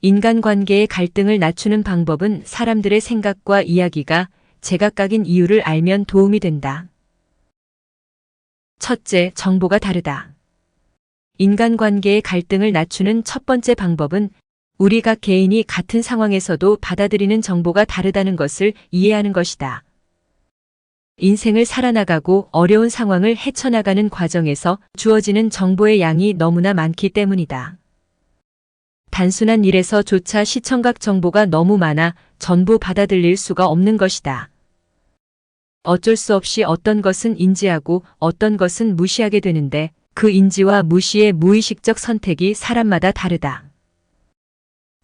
인간관계의 갈등을 낮추는 방법은 사람들의 생각과 이야기가 제각각인 이유를 알면 도움이 된다. 첫째, 정보가 다르다. 인간관계의 갈등을 낮추는 첫 번째 방법은 우리 각 개인이 같은 상황에서도 받아들이는 정보가 다르다는 것을 이해하는 것이다. 인생을 살아나가고 어려운 상황을 헤쳐나가는 과정에서 주어지는 정보의 양이 너무나 많기 때문이다. 단순한 일에서조차 시청각 정보가 너무 많아 전부 받아들일 수가 없는 것이다. 어쩔 수 없이 어떤 것은 인지하고 어떤 것은 무시하게 되는데 그 인지와 무시의 무의식적 선택이 사람마다 다르다.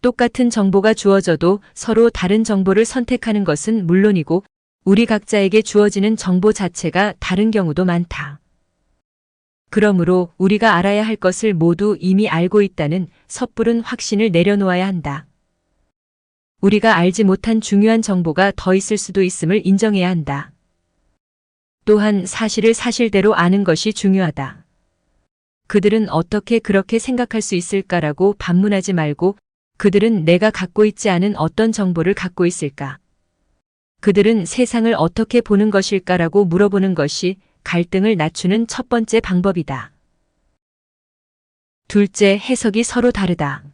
똑같은 정보가 주어져도 서로 다른 정보를 선택하는 것은 물론이고 우리 각자에게 주어지는 정보 자체가 다른 경우도 많다. 그러므로 우리가 알아야 할 것을 모두 이미 알고 있다는 섣부른 확신을 내려놓아야 한다. 우리가 알지 못한 중요한 정보가 더 있을 수도 있음을 인정해야 한다. 또한 사실을 사실대로 아는 것이 중요하다. 그들은 어떻게 그렇게 생각할 수 있을까라고 반문하지 말고 그들은 내가 갖고 있지 않은 어떤 정보를 갖고 있을까? 그들은 세상을 어떻게 보는 것일까라고 물어보는 것이 갈등을 낮추는 첫 번째 방법이다. 둘째, 해석이 서로 다르다.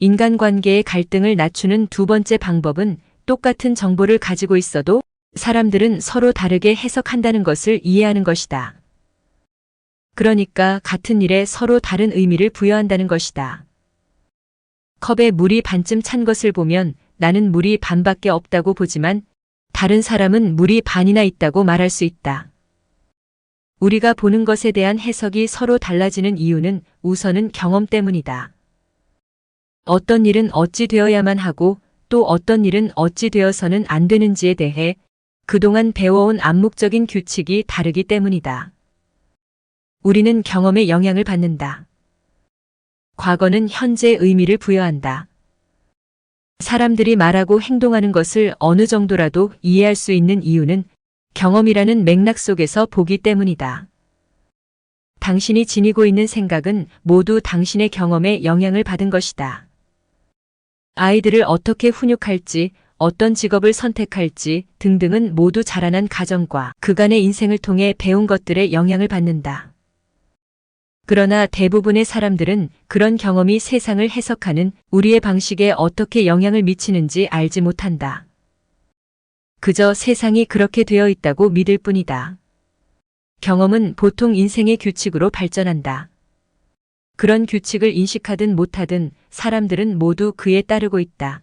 인간관계의 갈등을 낮추는 두 번째 방법은 똑같은 정보를 가지고 있어도 사람들은 서로 다르게 해석한다는 것을 이해하는 것이다. 그러니까 같은 일에 서로 다른 의미를 부여한다는 것이다. 컵에 물이 반쯤 찬 것을 보면 나는 물이 반밖에 없다고 보지만 다른 사람은 물이 반이나 있다고 말할 수 있다. 우리가 보는 것에 대한 해석이 서로 달라지는 이유는 우선은 경험 때문이다. 어떤 일은 어찌 되어야만 하고 또 어떤 일은 어찌 되어서는 안 되는지에 대해 그동안 배워온 암묵적인 규칙이 다르기 때문이다. 우리는 경험에 영향을 받는다. 과거는 현재의 의미를 부여한다. 사람들이 말하고 행동하는 것을 어느 정도라도 이해할 수 있는 이유는 경험이라는 맥락 속에서 보기 때문이다. 당신이 지니고 있는 생각은 모두 당신의 경험에 영향을 받은 것이다. 아이들을 어떻게 훈육할지, 어떤 직업을 선택할지 등등은 모두 자라난 가정과 그간의 인생을 통해 배운 것들에 영향을 받는다. 그러나 대부분의 사람들은 그런 경험이 세상을 해석하는 우리의 방식에 어떻게 영향을 미치는지 알지 못한다. 그저 세상이 그렇게 되어 있다고 믿을 뿐이다. 경험은 보통 인생의 규칙으로 발전한다. 그런 규칙을 인식하든 못하든 사람들은 모두 그에 따르고 있다.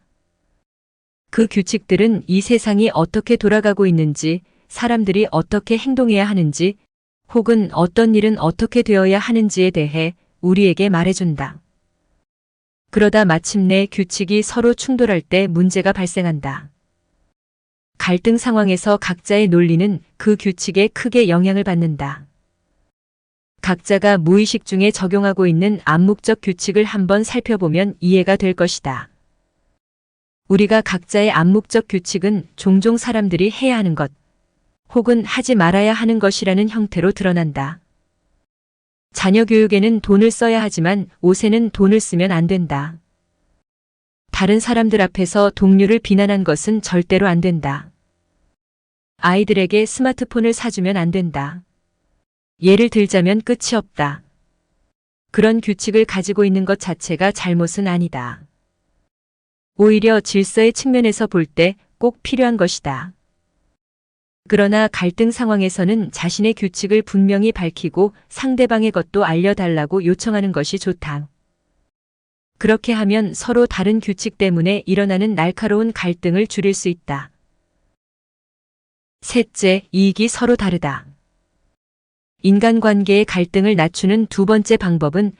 그 규칙들은 이 세상이 어떻게 돌아가고 있는지, 사람들이 어떻게 행동해야 하는지, 혹은 어떤 일은 어떻게 되어야 하는지에 대해 우리에게 말해준다. 그러다 마침내 규칙이 서로 충돌할 때 문제가 발생한다. 갈등 상황에서 각자의 논리는 그 규칙에 크게 영향을 받는다. 각자가 무의식 중에 적용하고 있는 암묵적 규칙을 한번 살펴보면 이해가 될 것이다. 우리가 각자의 암묵적 규칙은 종종 사람들이 해야 하는 것, 혹은 하지 말아야 하는 것이라는 형태로 드러난다. 자녀 교육에는 돈을 써야 하지만 옷에는 돈을 쓰면 안 된다. 다른 사람들 앞에서 동료를 비난한 것은 절대로 안 된다. 아이들에게 스마트폰을 사주면 안 된다. 예를 들자면 끝이 없다. 그런 규칙을 가지고 있는 것 자체가 잘못은 아니다. 오히려 질서의 측면에서 볼 때 꼭 필요한 것이다. 그러나 갈등 상황에서는 자신의 규칙을 분명히 밝히고 상대방의 것도 알려달라고 요청하는 것이 좋다. 그렇게 하면 서로 다른 규칙 때문에 일어나는 날카로운 갈등을 줄일 수 있다. 셋째, 이익이 서로 다르다. 인간관계의 갈등을 낮추는 두 번째 방법은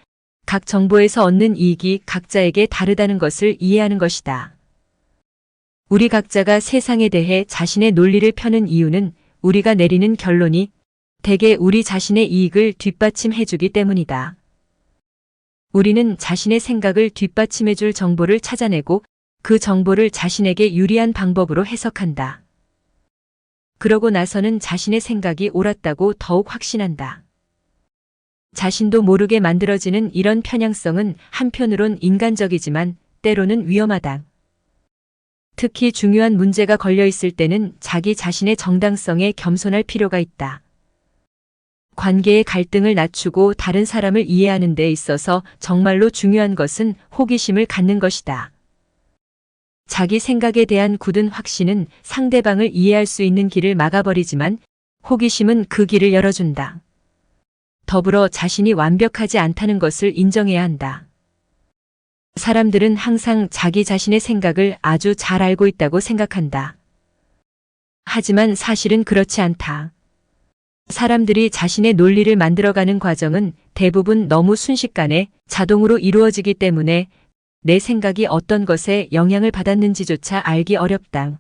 각 정보에서 얻는 이익이 각자에게 다르다는 것을 이해하는 것이다. 우리 각자가 세상에 대해 자신의 논리를 펴는 이유는 우리가 내리는 결론이 대개 우리 자신의 이익을 뒷받침해주기 때문이다. 우리는 자신의 생각을 뒷받침해줄 정보를 찾아내고 그 정보를 자신에게 유리한 방법으로 해석한다. 그러고 나서는 자신의 생각이 옳았다고 더욱 확신한다. 자신도 모르게 만들어지는 이런 편향성은 한편으론 인간적이지만 때로는 위험하다. 특히 중요한 문제가 걸려 있을 때는 자기 자신의 정당성에 겸손할 필요가 있다. 관계의 갈등을 낮추고 다른 사람을 이해하는 데 있어서 정말로 중요한 것은 호기심을 갖는 것이다. 자기 생각에 대한 굳은 확신은 상대방을 이해할 수 있는 길을 막아버리지만 호기심은 그 길을 열어준다. 더불어 자신이 완벽하지 않다는 것을 인정해야 한다. 사람들은 항상 자기 자신의 생각을 아주 잘 알고 있다고 생각한다. 하지만 사실은 그렇지 않다. 사람들이 자신의 논리를 만들어가는 과정은 대부분 너무 순식간에 자동으로 이루어지기 때문에 내 생각이 어떤 것에 영향을 받았는지조차 알기 어렵다.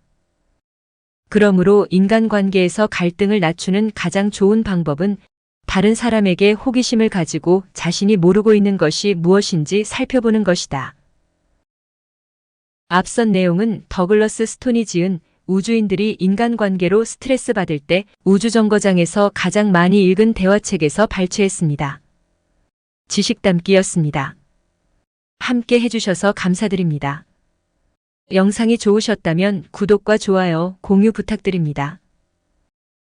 그러므로 인간관계에서 갈등을 낮추는 가장 좋은 방법은 다른 사람에게 호기심을 가지고 자신이 모르고 있는 것이 무엇인지 살펴보는 것이다. 앞선 내용은 더글러스 스톤이 지은 우주인들이 인간관계로 스트레스 받을 때 우주정거장에서 가장 많이 읽은 대화책에서 발췌했습니다. 지식 담기였습니다. 함께 해주셔서 감사드립니다. 영상이 좋으셨다면 구독과 좋아요, 공유 부탁드립니다.